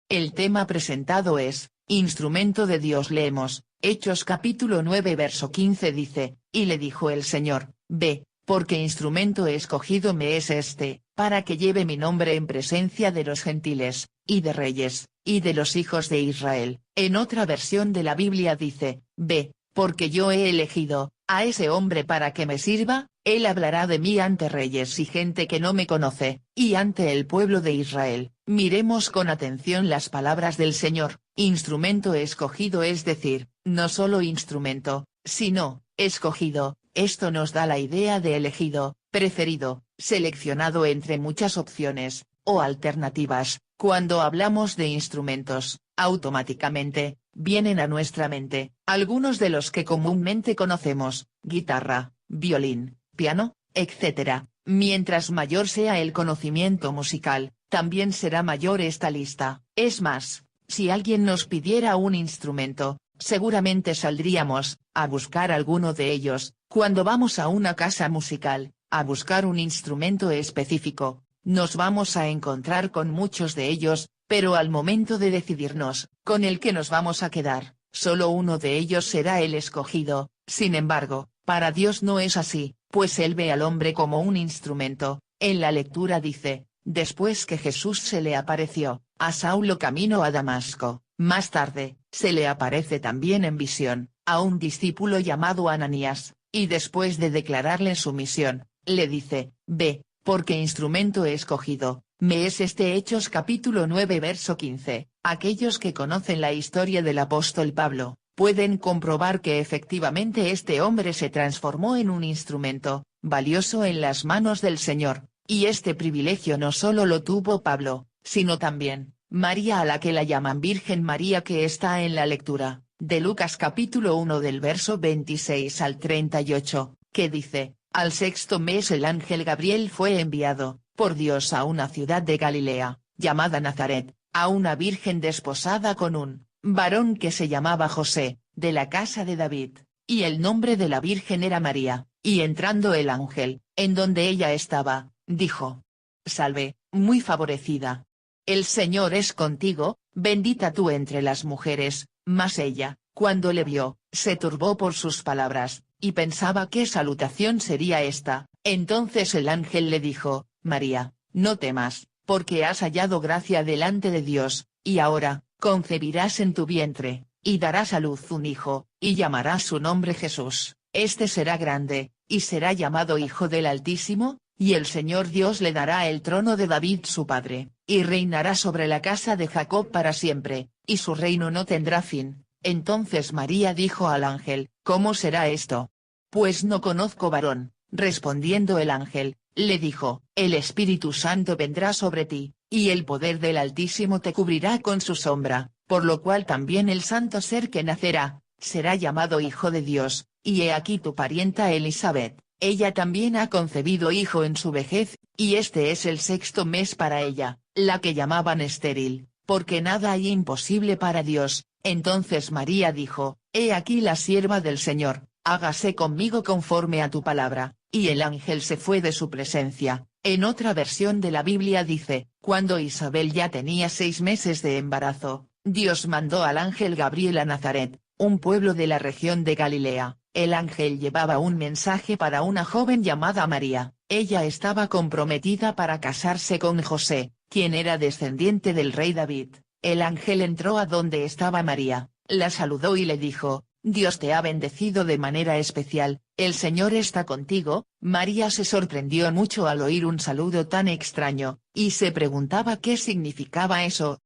El tema presentado es, instrumento de Dios. Leemos, Hechos capítulo 9 verso 15 dice, y le dijo el Señor, ve, porque instrumento escogido me es este, para que lleve mi nombre en presencia de los gentiles, y de reyes, y de los hijos de Israel. En otra versión de la Biblia dice, ve, porque yo he elegido a ese hombre para que me sirva, él hablará de mí ante reyes y gente que no me conoce, y ante el pueblo de Israel. Miremos con atención las palabras del Señor, instrumento escogido, es decir, no solo instrumento, sino, escogido. Esto nos da la idea de elegido, preferido, seleccionado entre muchas opciones, o alternativas. Cuando hablamos de instrumentos, automáticamente, vienen a nuestra mente, algunos de los que comúnmente conocemos, guitarra, violín, piano, etc. Mientras mayor sea el conocimiento musical, también será mayor esta lista. Es más, si alguien nos pidiera un instrumento, seguramente saldríamos a buscar alguno de ellos. Cuando vamos a una casa musical, a buscar un instrumento específico, nos vamos a encontrar con muchos de ellos, pero al momento de decidirnos, con el que nos vamos a quedar, solo uno de ellos será el escogido. Sin embargo, para Dios no es así, pues Él ve al hombre como un instrumento. En la lectura dice, después que Jesús se le apareció a Saulo camino a Damasco, más tarde, se le aparece también en visión a un discípulo llamado Ananías, y después de declararle su misión, le dice, ve, porque instrumento escogido me es este. Hechos capítulo 9 verso 15. Aquellos que conocen la historia del apóstol Pablo, pueden comprobar que efectivamente este hombre se transformó en un instrumento valioso en las manos del Señor, y este privilegio no solo lo tuvo Pablo, sino también María, a la que la llaman Virgen María, que está en la lectura de Lucas capítulo 1 del verso 26 al 38, que dice, al sexto mes el ángel Gabriel fue enviado por Dios a una ciudad de Galilea, llamada Nazaret, a una virgen desposada con un varón que se llamaba José, de la casa de David, y el nombre de la virgen era María. Y entrando el ángel, en donde ella estaba, dijo, salve, muy favorecida. El Señor es contigo, bendita tú entre las mujeres. Mas ella, cuando le vio, se turbó por sus palabras, y pensaba qué salutación sería esta. Entonces el ángel le dijo, María, no temas, porque has hallado gracia delante de Dios, y ahora, concebirás en tu vientre, y darás a luz un hijo, y llamarás su nombre Jesús. Este será grande, y será llamado Hijo del Altísimo, y el Señor Dios le dará el trono de David su padre, y reinará sobre la casa de Jacob para siempre, y su reino no tendrá fin. Entonces María dijo al ángel, ¿cómo será esto? Pues no conozco varón. Respondiendo el ángel, le dijo, el Espíritu Santo vendrá sobre ti, y el poder del Altísimo te cubrirá con su sombra, por lo cual también el santo ser que nacerá, será llamado Hijo de Dios. Y he aquí tu parienta Elisabet, ella también ha concebido hijo en su vejez, y este es el sexto mes para ella, la que llamaban estéril, porque nada hay imposible para Dios. Entonces María dijo, he aquí la sierva del Señor, hágase conmigo conforme a tu palabra, y el ángel se fue de su presencia. En otra versión de la Biblia dice, cuando Isabel ya tenía 6 meses de embarazo, Dios mandó al ángel Gabriel a Nazaret, un pueblo de la región de Galilea. El ángel llevaba un mensaje para una joven llamada María. Ella estaba comprometida para casarse con José, quien era descendiente del rey David. El ángel entró a donde estaba María, la saludó y le dijo, Dios te ha bendecido de manera especial, el Señor está contigo. María se sorprendió mucho al oír un saludo tan extraño, y se preguntaba qué significaba eso.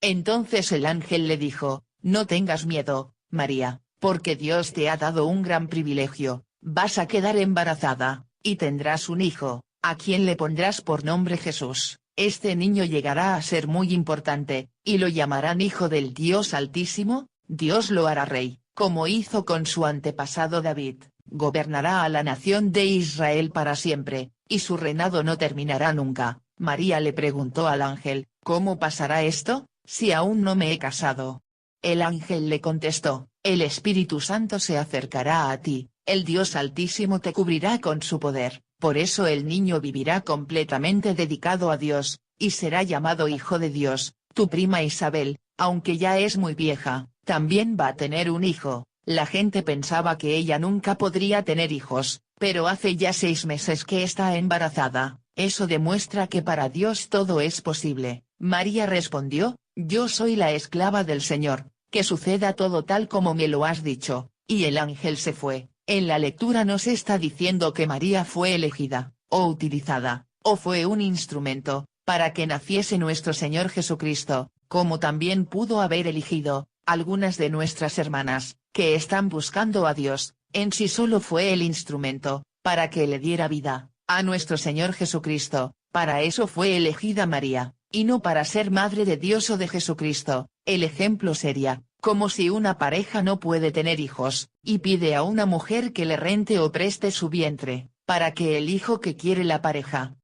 Entonces el ángel le dijo, no tengas miedo, María, porque Dios te ha dado un gran privilegio, vas a quedar embarazada, y tendrás un hijo, a quien le pondrás por nombre Jesús. Este niño llegará a ser muy importante, y lo llamarán Hijo del Dios Altísimo. Dios lo hará rey, como hizo con su antepasado David, gobernará a la nación de Israel para siempre, y su reinado no terminará nunca. María le preguntó al ángel, ¿cómo pasará esto, si aún no me he casado? El ángel le contestó, el Espíritu Santo se acercará a ti, el Dios Altísimo te cubrirá con su poder, por eso el niño vivirá completamente dedicado a Dios, y será llamado Hijo de Dios. tu prima Isabel, aunque ya es muy vieja, también va a tener un hijo. La gente pensaba que ella nunca podría tener hijos, pero hace ya 6 meses que está embarazada, eso demuestra que para Dios todo es posible. María respondió, yo soy la esclava del Señor, que suceda todo tal como me lo has dicho, y el ángel se fue. En la lectura no se está diciendo que María fue elegida, o utilizada, o fue un instrumento, para que naciese nuestro Señor Jesucristo, como también pudo haber elegido algunas de nuestras hermanas, que están buscando a Dios. En sí solo fue el instrumento, para que le diera vida a nuestro Señor Jesucristo. Para eso fue elegida María, y no para ser madre de Dios o de Jesucristo. El ejemplo sería, como si una pareja no puede tener hijos, y pide a una mujer que le rente o preste su vientre, para que el hijo que quiere la pareja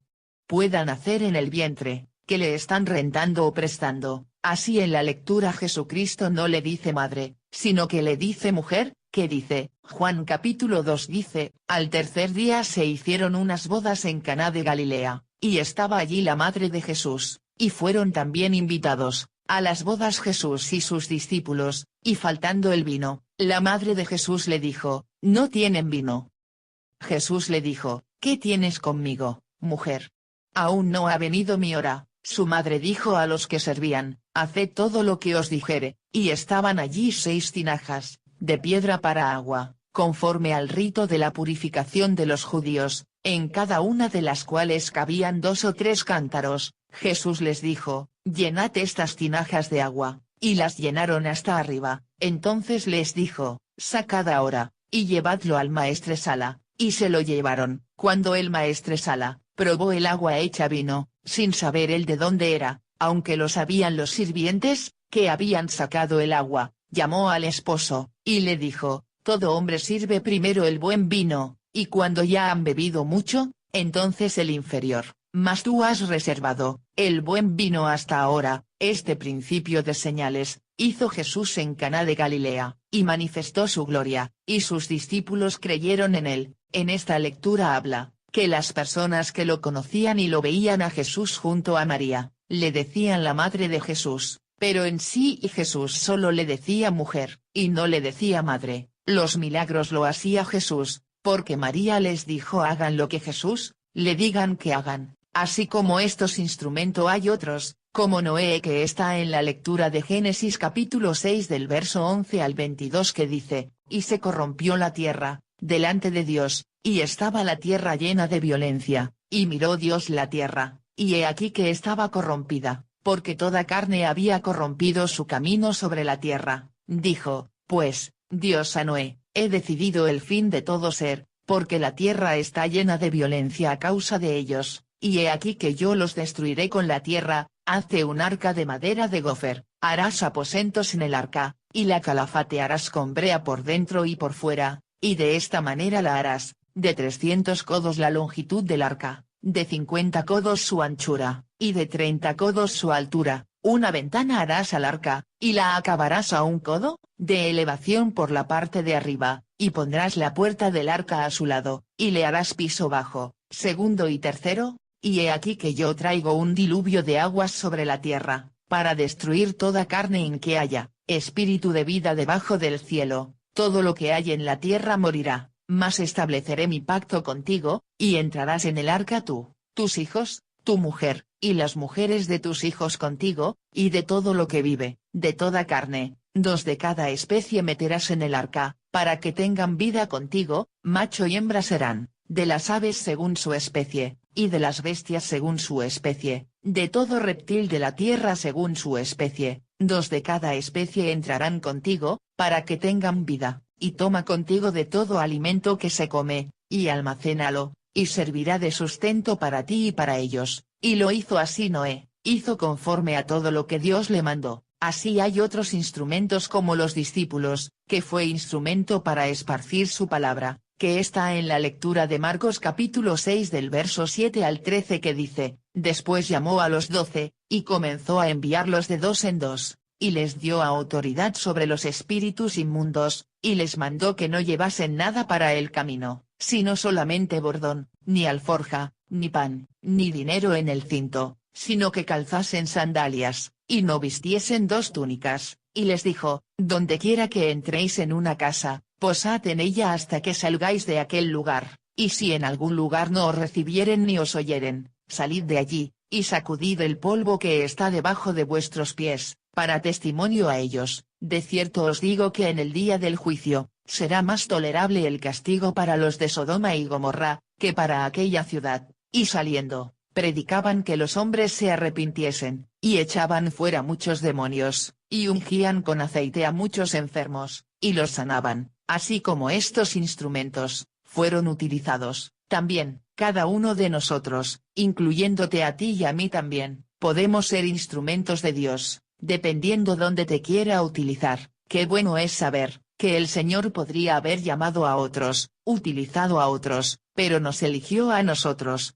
pueda nacer en el vientre, que le están rentando o prestando. Así en la lectura Jesucristo no le dice madre, sino que le dice mujer, que dice, Juan capítulo 2 dice, al tercer día se hicieron unas bodas en Caná de Galilea, y estaba allí la madre de Jesús, y fueron también invitados a las bodas Jesús y sus discípulos, y faltando el vino, la madre de Jesús le dijo, no tienen vino. Jesús le dijo, ¿qué tienes conmigo, mujer? Aún no ha venido mi hora. Su madre dijo a los que servían, haced todo lo que os dijere, y estaban allí 6 tinajas, de piedra para agua, conforme al rito de la purificación de los judíos, en cada una de las cuales cabían 2 o 3 cántaros. Jesús les dijo, llenad estas tinajas de agua, y las llenaron hasta arriba. Entonces les dijo, sacad ahora, y llevadlo al maestresala, y se lo llevaron. Cuando el maestresala probó el agua hecha vino, sin saber él de dónde era, aunque lo sabían los sirvientes, que habían sacado el agua, llamó al esposo, y le dijo, todo hombre sirve primero el buen vino, y cuando ya han bebido mucho, entonces el inferior, mas tú has reservado el buen vino hasta ahora. Este principio de señales hizo Jesús en Caná de Galilea, y manifestó su gloria, y sus discípulos creyeron en él. En esta lectura habla que las personas que lo conocían y lo veían a Jesús junto a María, le decían la madre de Jesús, pero en sí y Jesús solo le decía mujer, y no le decía madre. Los milagros lo hacía Jesús, porque María les dijo hagan lo que Jesús le digan que hagan. Así como estos instrumentos hay otros, como Noé, que está en la lectura de Génesis capítulo 6 del verso 11 al 22, que dice, y se corrompió la tierra delante de Dios, y estaba la tierra llena de violencia, y miró Dios la tierra, y he aquí que estaba corrompida, porque toda carne había corrompido su camino sobre la tierra. Dijo, pues, Dios a Noé, he decidido el fin de todo ser, porque la tierra está llena de violencia a causa de ellos, y he aquí que yo los destruiré con la tierra. Hazte un arca de madera de gofer, harás aposentos en el arca, y la calafate harás con brea por dentro y por fuera, y de esta manera la harás, de 300 codos la longitud del arca, de 50 codos su anchura, y de 30 codos su altura. Una ventana harás al arca, y la acabarás a 1 codo de elevación por la parte de arriba, y pondrás la puerta del arca a su lado, y le harás piso bajo, segundo y tercero. Y he aquí que yo traigo un diluvio de aguas sobre la tierra, para destruir toda carne en que haya espíritu de vida debajo del cielo. Todo lo que hay en la tierra morirá, mas estableceré mi pacto contigo, y entrarás en el arca tú, tus hijos, tu mujer, y las mujeres de tus hijos contigo, y de todo lo que vive, de toda carne, 2 de cada especie meterás en el arca, para que tengan vida contigo, macho y hembra serán, de las aves según su especie, y de las bestias según su especie, de todo reptil de la tierra según su especie, 2 de cada especie entrarán contigo, para que tengan vida, y toma contigo de todo alimento que se come, y almacénalo, y servirá de sustento para ti y para ellos. Y lo hizo así Noé, hizo conforme a todo lo que Dios le mandó. Así hay otros instrumentos como los discípulos, que fue instrumento para esparcir su palabra, que está en la lectura de Marcos capítulo 6 del verso 7 al 13, que dice, después llamó a los 12, y comenzó a enviarlos de 2 en 2, y les dio autoridad sobre los espíritus inmundos, y les mandó que no llevasen nada para el camino, sino solamente bordón, ni alforja, ni pan, ni dinero en el cinto, sino que calzasen sandalias, y no vistiesen 2 túnicas, y les dijo, dondequiera que entréis en una casa, posad en ella hasta que salgáis de aquel lugar, y si en algún lugar no os recibieren ni os oyeren, salid de allí, y sacudid el polvo que está debajo de vuestros pies, para testimonio a ellos. De cierto os digo que en el día del juicio, será más tolerable el castigo para los de Sodoma y Gomorra, que para aquella ciudad. Y saliendo, predicaban que los hombres se arrepintiesen, y echaban fuera muchos demonios, y ungían con aceite a muchos enfermos, y los sanaban. Así como estos instrumentos fueron utilizados, también, cada uno de nosotros, incluyéndote a ti y a mí también, podemos ser instrumentos de Dios, dependiendo dónde te quiera utilizar. Qué bueno es saber que el Señor podría haber llamado a otros, utilizado a otros, pero nos eligió a nosotros.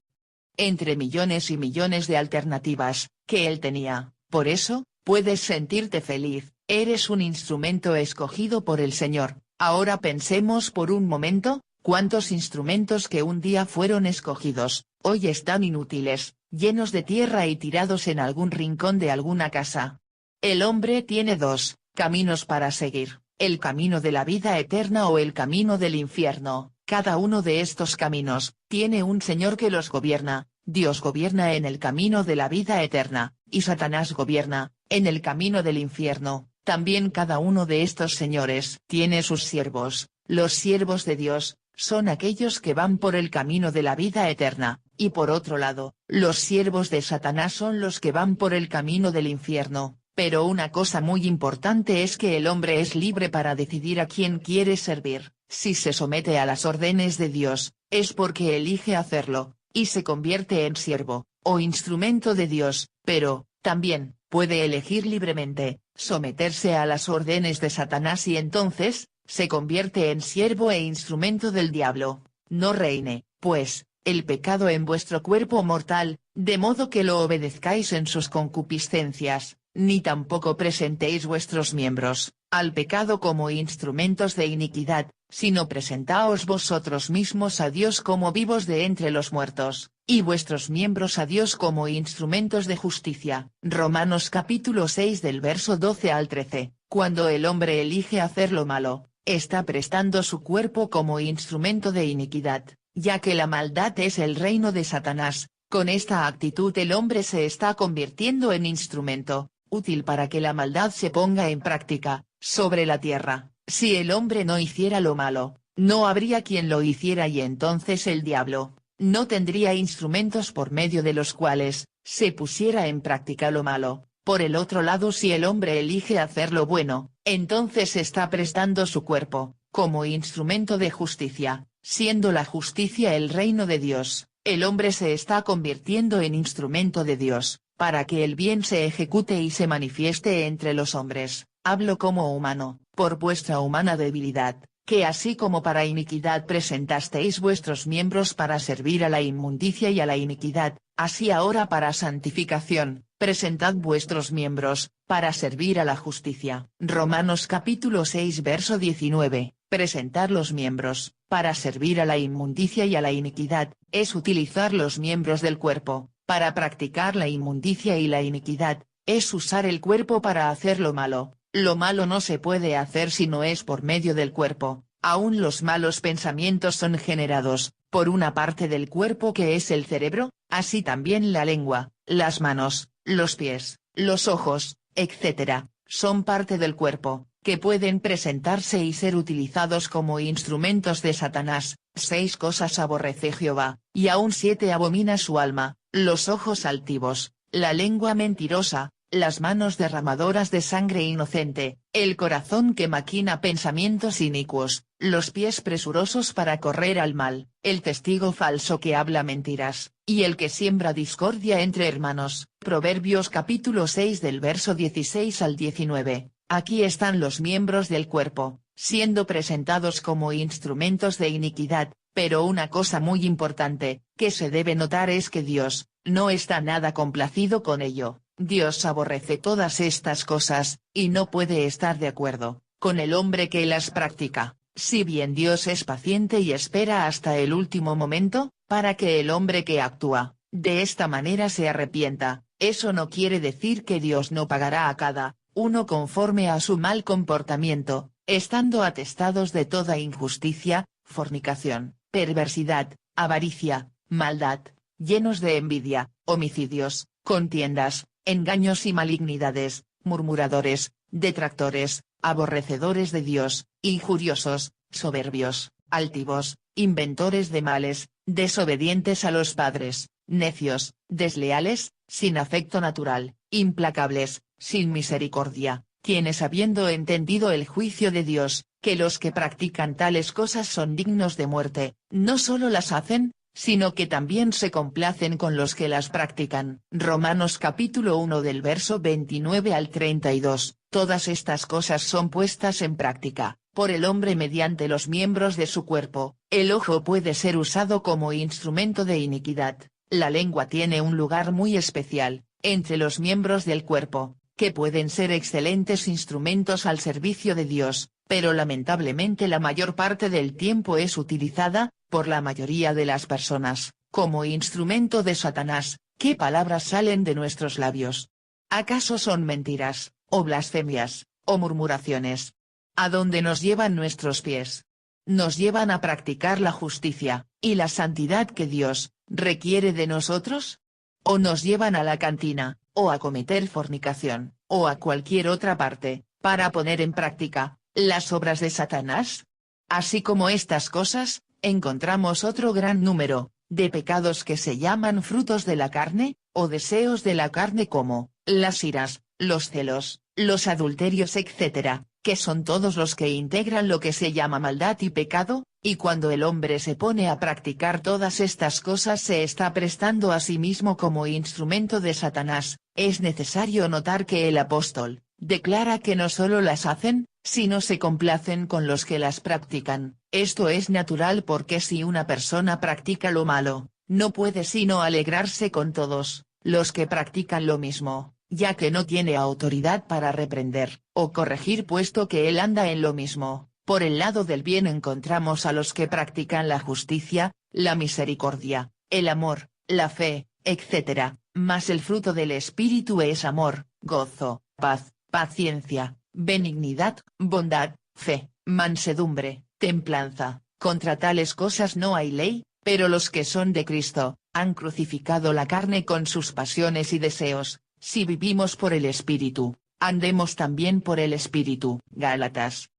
Entre millones y millones de alternativas que Él tenía. Por eso, puedes sentirte feliz, eres un instrumento escogido por el Señor. Ahora pensemos por un momento, cuántos instrumentos que un día fueron escogidos, hoy están inútiles, llenos de tierra y tirados en algún rincón de alguna casa. El hombre tiene 2 caminos para seguir, el camino de la vida eterna o el camino del infierno. Cada uno de estos caminos, tiene un Señor que los gobierna. Dios gobierna en el camino de la vida eterna, y Satanás gobierna en el camino del infierno. También cada uno de estos señores tiene sus siervos. Los siervos de Dios son aquellos que van por el camino de la vida eterna, y por otro lado, los siervos de Satanás son los que van por el camino del infierno. Pero una cosa muy importante es que el hombre es libre para decidir a quién quiere servir. Si se somete a las órdenes de Dios, es porque elige hacerlo, y se convierte en siervo, o instrumento de Dios, pero, también, puede elegir libremente, someterse a las órdenes de Satanás y entonces, se convierte en siervo e instrumento del diablo. No reine, pues, el pecado en vuestro cuerpo mortal, de modo que lo obedezcáis en sus concupiscencias, ni tampoco presentéis vuestros miembros al pecado como instrumentos de iniquidad, sino presentaos vosotros mismos a Dios como vivos de entre los muertos, y vuestros miembros a Dios como instrumentos de justicia. Romanos capítulo 6 del verso 12 al 13. Cuando el hombre elige hacer lo malo, está prestando su cuerpo como instrumento de iniquidad, ya que la maldad es el reino de Satanás. Con esta actitud el hombre se está convirtiendo en instrumento útil para que la maldad se ponga en práctica sobre la tierra. Si el hombre no hiciera lo malo, no habría quien lo hiciera y entonces el diablo no tendría instrumentos por medio de los cuales se pusiera en práctica lo malo. Por el otro lado, si el hombre elige hacer lo bueno, entonces está prestando su cuerpo como instrumento de justicia, siendo la justicia el reino de Dios. El hombre se está convirtiendo en instrumento de Dios, para que el bien se ejecute y se manifieste entre los hombres. Hablo como humano, por vuestra humana debilidad, que así como para iniquidad presentasteis vuestros miembros para servir a la inmundicia y a la iniquidad, así ahora para santificación, presentad vuestros miembros, para servir a la justicia. Romanos capítulo 6 verso 19, presentar los miembros, para servir a la inmundicia y a la iniquidad, es utilizar los miembros del cuerpo, para practicar la inmundicia y la iniquidad, es usar el cuerpo para hacer lo malo. Lo malo no se puede hacer si no es por medio del cuerpo. Aún los malos pensamientos son generados por una parte del cuerpo que es el cerebro, así también la lengua, las manos, los pies, los ojos, etc., son parte del cuerpo, que pueden presentarse y ser utilizados como instrumentos de Satanás. 6 cosas aborrece Jehová, y aún 7 abomina su alma: los ojos altivos, la lengua mentirosa, las manos derramadoras de sangre inocente, el corazón que maquina pensamientos inicuos, los pies presurosos para correr al mal, el testigo falso que habla mentiras, y el que siembra discordia entre hermanos. Proverbios capítulo 6 del verso 16 al 19. Aquí están los miembros del cuerpo, siendo presentados como instrumentos de iniquidad, pero una cosa muy importante, que se debe notar es que Dios no está nada complacido con ello. Dios aborrece todas estas cosas, y no puede estar de acuerdo con el hombre que las practica. Si bien Dios es paciente y espera hasta el último momento, para que el hombre que actúa de esta manera se arrepienta, eso no quiere decir que Dios no pagará a cada uno conforme a su mal comportamiento, estando atestados de toda injusticia, fornicación, perversidad, avaricia, maldad, llenos de envidia, homicidios, contiendas, engaños y malignidades, murmuradores, detractores, aborrecedores de Dios, injuriosos, soberbios, altivos, inventores de males, desobedientes a los padres, necios, desleales, sin afecto natural, implacables, sin misericordia, quienes habiendo entendido el juicio de Dios, que los que practican tales cosas son dignos de muerte, no solo las hacen, sino que también se complacen con los que las practican. Romanos capítulo 1 del verso 29 al 32, todas estas cosas son puestas en práctica por el hombre mediante los miembros de su cuerpo. El ojo puede ser usado como instrumento de iniquidad, la lengua tiene un lugar muy especial entre los miembros del cuerpo, que pueden ser excelentes instrumentos al servicio de Dios, pero lamentablemente la mayor parte del tiempo es utilizada, por la mayoría de las personas, como instrumento de Satanás. ¿Qué palabras salen de nuestros labios? ¿Acaso son mentiras, o blasfemias, o murmuraciones? ¿A dónde nos llevan nuestros pies? Nos llevan a practicar la justicia, y la santidad que Dios requiere de nosotros, o nos llevan a la cantina, o a cometer fornicación, o a cualquier otra parte, para poner en práctica las obras de Satanás. Así como estas cosas, encontramos otro gran número de pecados que se llaman frutos de la carne, o deseos de la carne, como las iras, los celos, los adulterios, etc., que son todos los que integran lo que se llama maldad y pecado, y cuando el hombre se pone a practicar todas estas cosas se está prestando a sí mismo como instrumento de Satanás. Es necesario notar que el apóstol declara que no solo las hacen, sino se complacen con los que las practican. Esto es natural porque si una persona practica lo malo, no puede sino alegrarse con todos los que practican lo mismo, ya que no tiene autoridad para reprender o corregir puesto que él anda en lo mismo. Por el lado del bien encontramos a los que practican la justicia, la misericordia, el amor, la fe, etc., mas el fruto del Espíritu es amor, gozo, paz, paciencia, benignidad, bondad, fe, mansedumbre, templanza. Contra tales cosas no hay ley, pero los que son de Cristo han crucificado la carne con sus pasiones y deseos. Si vivimos por el Espíritu, andemos también por el Espíritu. Gálatas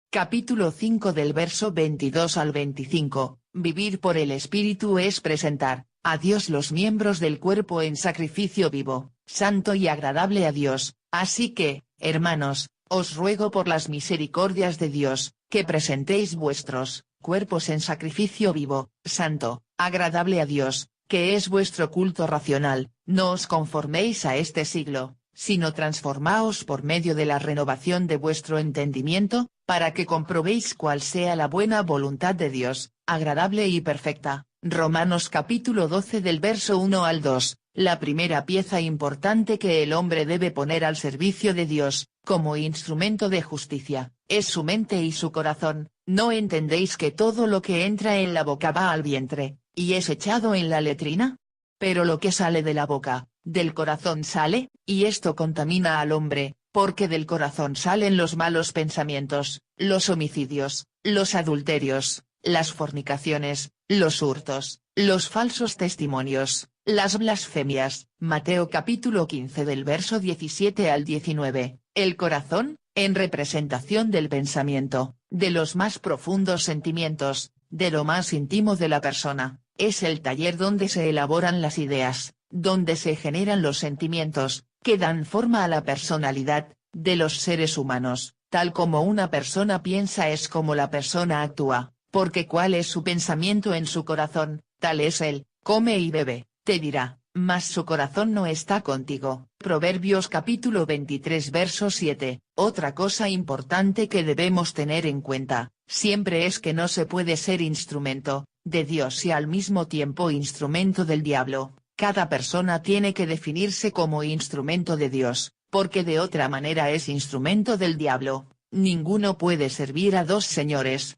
capítulo 5 del verso 22 al 25, vivir por el Espíritu es presentar a Dios los miembros del cuerpo en sacrificio vivo, santo y agradable a Dios. Así que, hermanos, os ruego por las misericordias de Dios, que presentéis vuestros cuerpos en sacrificio vivo, santo, agradable a Dios, que es vuestro culto racional. No os conforméis a este siglo, sino transformaos por medio de la renovación de vuestro entendimiento, para que comprobéis cuál sea la buena voluntad de Dios, agradable y perfecta. Romanos capítulo 12 del verso 1 al 2, la primera pieza importante que el hombre debe poner al servicio de Dios, como instrumento de justicia, es su mente y su corazón. ¿No entendéis que todo lo que entra en la boca va al vientre, y es echado en la letrina? Pero lo que sale de la boca, del corazón sale, y esto contamina al hombre, porque del corazón salen los malos pensamientos, los homicidios, los adulterios, las fornicaciones, los hurtos, los falsos testimonios, las blasfemias. Mateo capítulo 15 del verso 17 al 19, el corazón, en representación del pensamiento, de los más profundos sentimientos, de lo más íntimo de la persona, es el taller donde se elaboran las ideas, donde se generan los sentimientos, que dan forma a la personalidad de los seres humanos. Tal como una persona piensa es como la persona actúa, porque cuál es su pensamiento en su corazón, tal es él. Come y bebe, te dirá, mas su corazón no está contigo. Proverbios capítulo 23 verso 7. Otra cosa importante que debemos tener en cuenta, siempre es que no se puede ser instrumento de Dios y al mismo tiempo instrumento del diablo. Cada persona tiene que definirse como instrumento de Dios, porque de otra manera es instrumento del diablo. Ninguno puede servir a dos señores,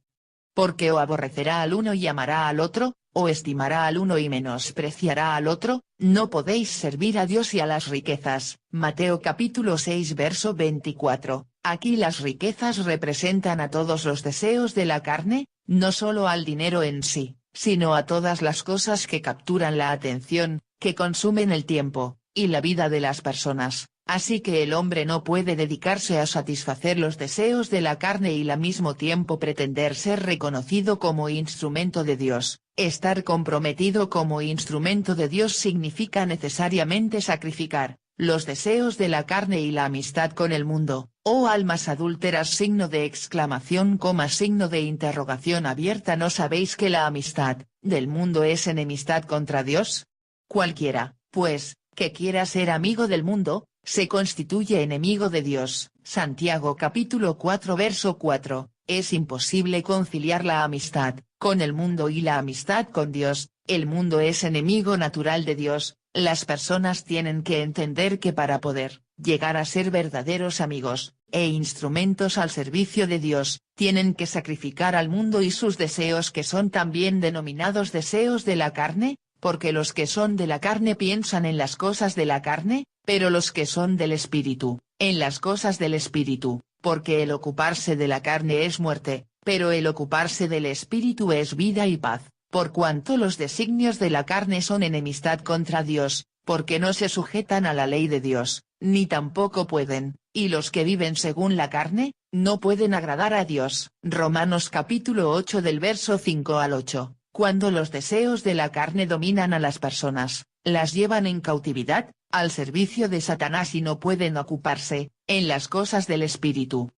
porque o aborrecerá al uno y amará al otro, o estimará al uno y menospreciará al otro. No podéis servir a Dios y a las riquezas. Mateo capítulo 6 verso 24. Aquí las riquezas representan a todos los deseos de la carne, no solo al dinero en sí, sino a todas las cosas que capturan la atención, que consumen el tiempo, y la vida de las personas. Así que el hombre no puede dedicarse a satisfacer los deseos de la carne y al mismo tiempo pretender ser reconocido como instrumento de Dios. Estar comprometido como instrumento de Dios significa necesariamente sacrificar los deseos de la carne y la amistad con el mundo. Oh almas adúlteras, signo de exclamación, signo de interrogación abierta. ¿No sabéis que la amistad del mundo es enemistad contra Dios? Cualquiera, pues, que quiera ser amigo del mundo, se constituye enemigo de Dios. Santiago capítulo 4 verso 4. Es imposible conciliar la amistad con el mundo y la amistad con Dios. El mundo es enemigo natural de Dios. Las personas tienen que entender que para poder llegar a ser verdaderos amigos e instrumentos al servicio de Dios, tienen que sacrificar al mundo y sus deseos, que son también denominados deseos de la carne, porque los que son de la carne piensan en las cosas de la carne, pero los que son del Espíritu, en las cosas del Espíritu, porque el ocuparse de la carne es muerte, pero el ocuparse del Espíritu es vida y paz. Por cuanto los designios de la carne son enemistad contra Dios, porque no se sujetan a la ley de Dios, ni tampoco pueden, y los que viven según la carne, no pueden agradar a Dios. Romanos capítulo 8 del verso 5 al 8. Cuando los deseos de la carne dominan a las personas, las llevan en cautividad, al servicio de Satanás, y no pueden ocuparse en las cosas del Espíritu.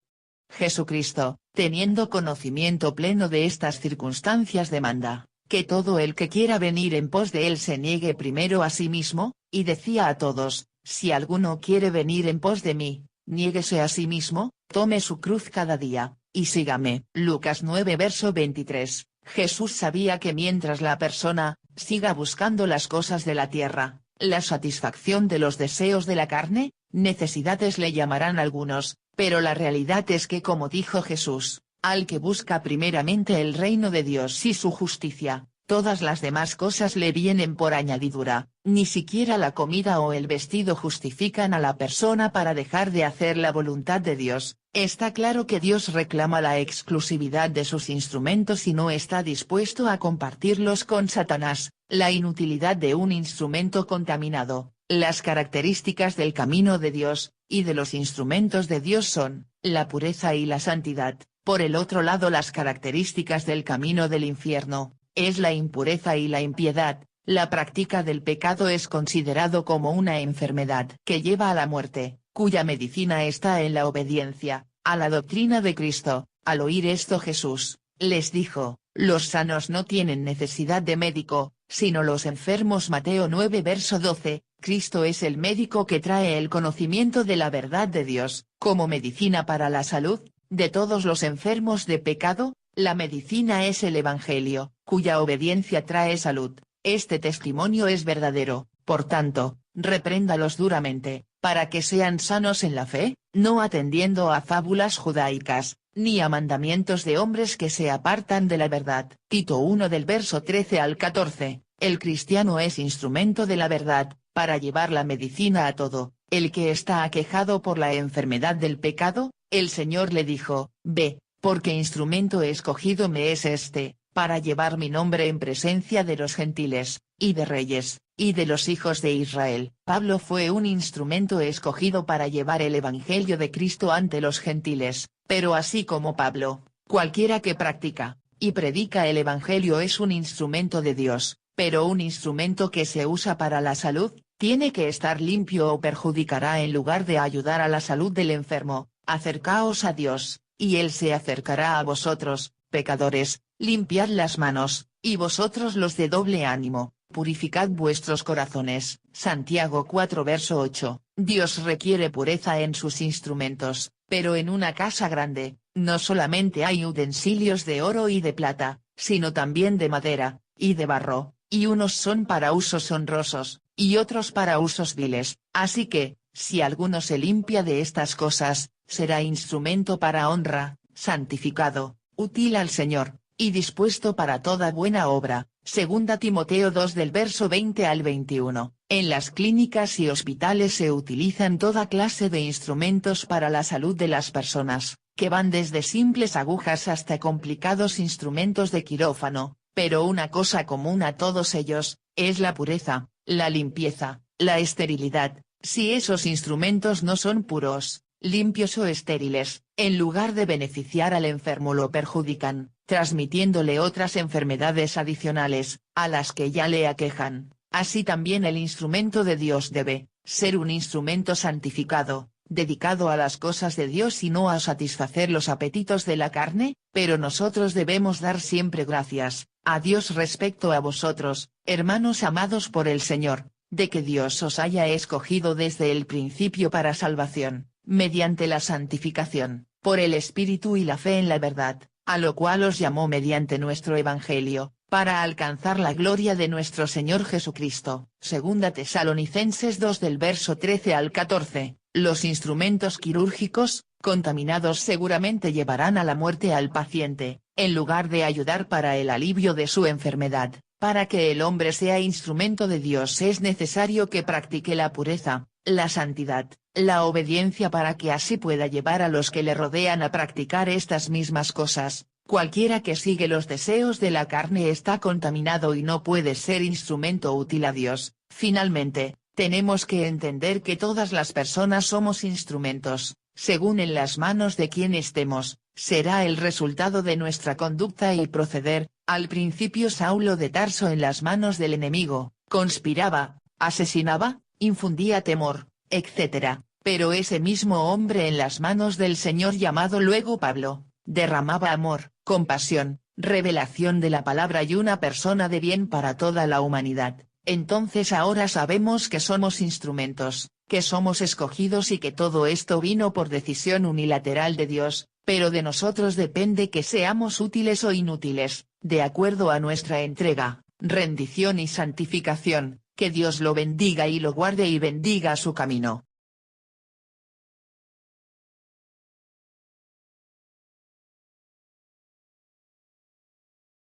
Jesucristo, teniendo conocimiento pleno de estas circunstancias, demanda que todo el que quiera venir en pos de él se niegue primero a sí mismo, y decía a todos: si alguno quiere venir en pos de mí, niéguese a sí mismo, tome su cruz cada día, y sígame. Lucas 9 verso 23. Jesús sabía que mientras la persona siga buscando las cosas de la tierra, la satisfacción de los deseos de la carne, necesidades le llamarán algunos, pero la realidad es que, como dijo Jesús, al que busca primeramente el reino de Dios y su justicia, todas las demás cosas le vienen por añadidura. Ni siquiera la comida o el vestido justifican a la persona para dejar de hacer la voluntad de Dios. Está claro que Dios reclama la exclusividad de sus instrumentos y no está dispuesto a compartirlos con Satanás. La inutilidad de un instrumento contaminado. Las características del camino de Dios y de los instrumentos de Dios son la pureza y la santidad. Por el otro lado, las características del camino del infierno es la impureza y la impiedad. La práctica del pecado es considerado como una enfermedad que lleva a la muerte, cuya medicina está en la obediencia a la doctrina de Cristo. Al oír esto, Jesús les dijo: los sanos no tienen necesidad de médico, sino los enfermos. Mateo 9 verso 12. Cristo es el médico que trae el conocimiento de la verdad de Dios, como medicina para la salud de todos los enfermos de pecado. La medicina es el Evangelio, cuya obediencia trae salud. Este testimonio es verdadero, por tanto, repréndalos duramente, para que sean sanos en la fe, no atendiendo a fábulas judaicas, ni a mandamientos de hombres que se apartan de la verdad. Tito 1 del verso 13 al 14. El cristiano es instrumento de la verdad, para llevar la medicina a todo el que está aquejado por la enfermedad del pecado. El Señor le dijo: ve, porque instrumento escogido me es este, para llevar mi nombre en presencia de los gentiles, y de reyes, y de los hijos de Israel. Pablo fue un instrumento escogido para llevar el Evangelio de Cristo ante los gentiles, pero así como Pablo, cualquiera que practica y predica el Evangelio es un instrumento de Dios, pero un instrumento que se usa para la salud, tiene que estar limpio o perjudicará en lugar de ayudar a la salud del enfermo. Acercaos a Dios, y Él se acercará a vosotros, pecadores. Limpiad las manos, y vosotros los de doble ánimo, purificad vuestros corazones. Santiago 4 verso 8. Dios requiere pureza en sus instrumentos, pero en una casa grande, no solamente hay utensilios de oro y de plata, sino también de madera, y de barro, y unos son para usos honrosos, y otros para usos viles. Así que, si alguno se limpia de estas cosas, será instrumento para honra, santificado, útil al Señor, y dispuesto para toda buena obra. Segunda Timoteo 2 del verso 20 al 21, en las clínicas y hospitales se utilizan toda clase de instrumentos para la salud de las personas, que van desde simples agujas hasta complicados instrumentos de quirófano, pero una cosa común a todos ellos, es la pureza, la limpieza, la esterilidad. Si esos instrumentos no son puros, limpios o estériles, en lugar de beneficiar al enfermo lo perjudican, transmitiéndole otras enfermedades adicionales, a las que ya le aquejan. Así también el instrumento de Dios debe ser un instrumento santificado, dedicado a las cosas de Dios y no a satisfacer los apetitos de la carne, pero nosotros debemos dar siempre gracias a Dios respecto a vosotros, hermanos amados por el Señor, de que Dios os haya escogido desde el principio para salvación, mediante la santificación, por el Espíritu y la fe en la verdad, a lo cual os llamó mediante nuestro Evangelio, para alcanzar la gloria de nuestro Señor Jesucristo. Segunda Tesalonicenses 2 del verso 13 al 14, los instrumentos quirúrgicos, contaminados seguramente llevarán a la muerte al paciente, en lugar de ayudar para el alivio de su enfermedad. Para que el hombre sea instrumento de Dios es necesario que practique la pureza, la santidad, la obediencia para que así pueda llevar a los que le rodean a practicar estas mismas cosas. Cualquiera que sigue los deseos de la carne está contaminado y no puede ser instrumento útil a Dios. Finalmente, tenemos que entender que todas las personas somos instrumentos, según en las manos de quien estemos, será el resultado de nuestra conducta y proceder. Al principio Saulo de Tarso en las manos del enemigo, conspiraba, asesinaba, infundía temor, etc. Pero ese mismo hombre en las manos del Señor llamado luego Pablo, derramaba amor, compasión, revelación de la palabra y una persona de bien para toda la humanidad. Entonces ahora sabemos que somos instrumentos, que somos escogidos y que todo esto vino por decisión unilateral de Dios, pero de nosotros depende que seamos útiles o inútiles, de acuerdo a nuestra entrega, rendición y santificación. Que Dios lo bendiga y lo guarde y bendiga su camino.